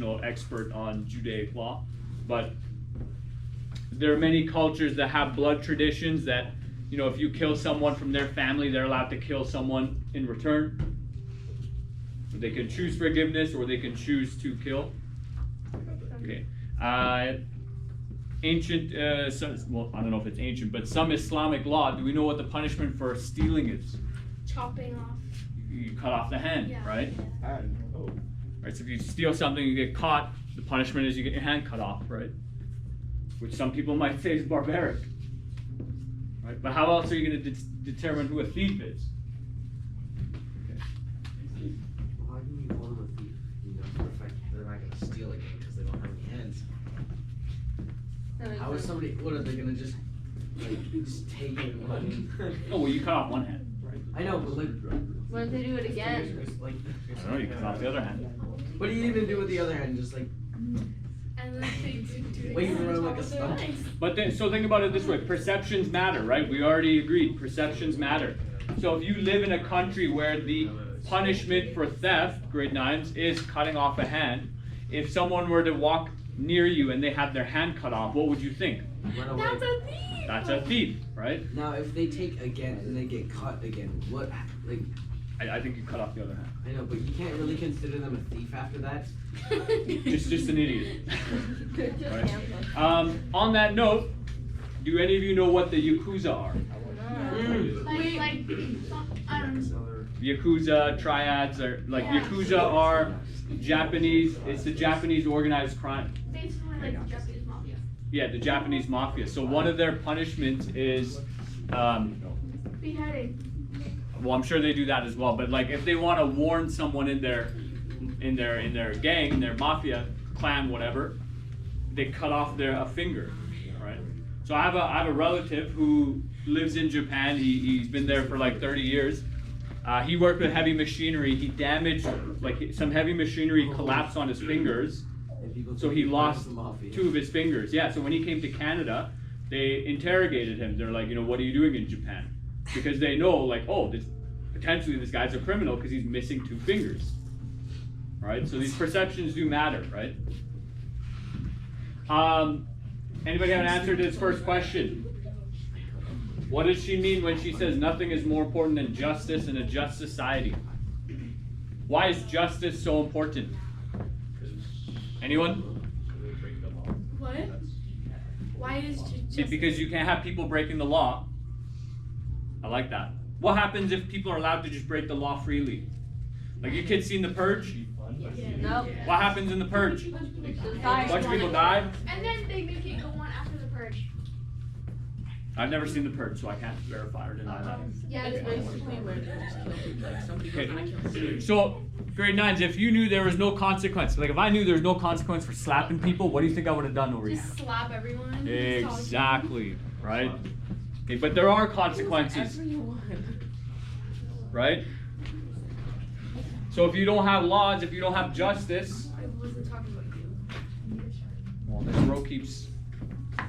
no expert on Judaic law, but there are many cultures that have blood traditions that, you know, if you kill someone from their family, they're allowed to kill someone in return. They can choose forgiveness or they can choose to kill. Okay. Ancient, well, I don't know if it's ancient, but some Islamic law, do we know what the punishment for stealing is? Chopping off. You cut off the hand, Yeah. right? Right, so if you steal something, you get caught, the punishment is you get your hand cut off, right? Which some people might say is barbaric. Right? But how else are you going to determine who a thief is? Why do you call them a thief? You know, for a fact they're not gonna steal again because they don't have any hands. How is somebody? What are they gonna just take it and run? Oh, well, you cut off one hand, right? I know, but like, What if they do it again? like, I don't know, you cut off the other hand. what do you even do with the other hand? Just like And then they do it wave again around on like a top of their stump. legs. But then, so think about it this way, perceptions matter, right? We already agreed, perceptions matter. So if you live in a country where the punishment for theft, grade 9s, is cutting off a hand, if someone were to walk near you and they had their hand cut off, what would you think? Run away. That's a thief! That's a thief, right? Now, if they take again and they get caught again, what? Like, I think you cut off the other hand. I know, but you can't really consider them a thief after that. Just an idiot. Right? On that note, do any of you know what the Yakuza are? like, I don't know. Yakuza, triads, are like Yakuza are Japanese, it's the Japanese organized crime. Basically like the Japanese mafia. Yeah, the Japanese mafia. So one of their punishments is, Beheading. well, I'm sure they do that as well. But like, if they want to warn someone in their gang, in their mafia clan, whatever, they cut off a finger, right? So I have a relative who lives in Japan. He's been there for like 30 years. He worked with heavy machinery. He damaged like some heavy machinery collapsed on his fingers. And people So think he he's lost the mafia. 2 of his fingers. Yeah, so when he came to Canada, they interrogated him. They're like, you know, what are you doing in Japan? Because they know, like, oh, potentially this guy's a criminal because he's missing 2 fingers. Right? So these perceptions do matter, right? Anybody have an answer to this first question? What does she mean when she says nothing is more important than justice in a just society? Why is justice so important? Anyone? What? Why is just Because you can't have people breaking the law. I like that. What happens if people are allowed to just break the law freely? Like, you kids seen The Purge? Nope. What happens in The Purge? A bunch of people die? And then they make it go on after the purge. I've never seen The Purge, so I can't verify or deny that. Yeah, It's basically where they just kill people. Okay. So, grade 9s, if you knew there was no consequence, like if I knew there was no consequence for slapping people, what do you think I would have done over here? Just slap everyone. Exactly, right? Okay, but there are consequences, right? So if you don't have laws, if you don't have justice, I wasn't talking about you. well, this row keeps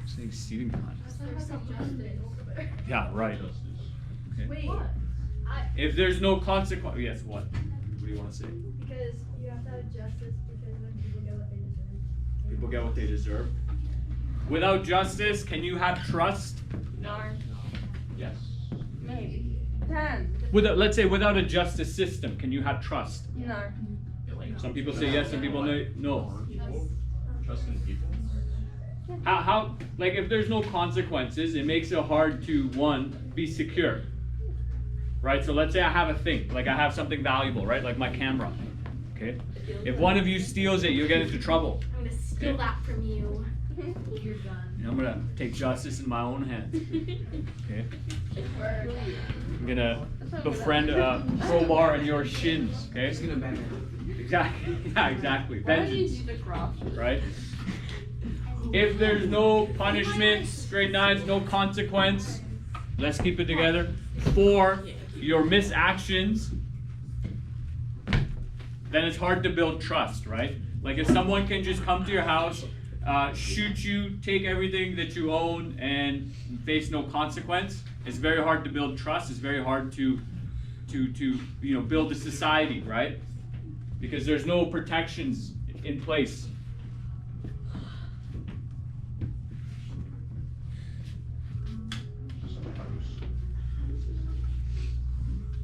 saying seating time. There's some justice over there. Yeah, right. Okay. Wait. If there's no consequence, yes, what? What do you want to say? Because you have to have justice because when people get what they deserve. People get what they deserve. Without justice, can you have trust? No. Yes. Maybe. 10. Without, let's say, without a justice system, can you have trust? No. Some people say yes, some people no. Trust in people. How, like, if there's no consequences, it makes it hard to, one, be secure. Right? So let's say I have a thing, like I have something valuable, right? Like my camera. Okay? If one of you steals it, you'll get into trouble. I'm gonna steal that from you. You're done. And I'm gonna take justice in my own hands. Okay? I'm gonna befriend a crowbar in your shins. Okay? He's gonna Batman. Exactly. Yeah, exactly. Vengeance. the cross? Right? If there's no punishment, grade 9s, no consequence, let's keep it together, for your misactions, then it's hard to build trust, right? Like if someone can just come to your house, shoot you, take everything that you own, and face no consequence, it's very hard to build trust. It's very hard to build a society, right? Because there's no protections in place.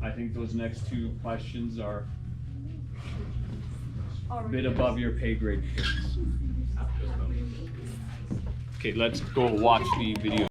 I think those next two questions are a bit above your pay grade, kids. Okay, let's go watch the video.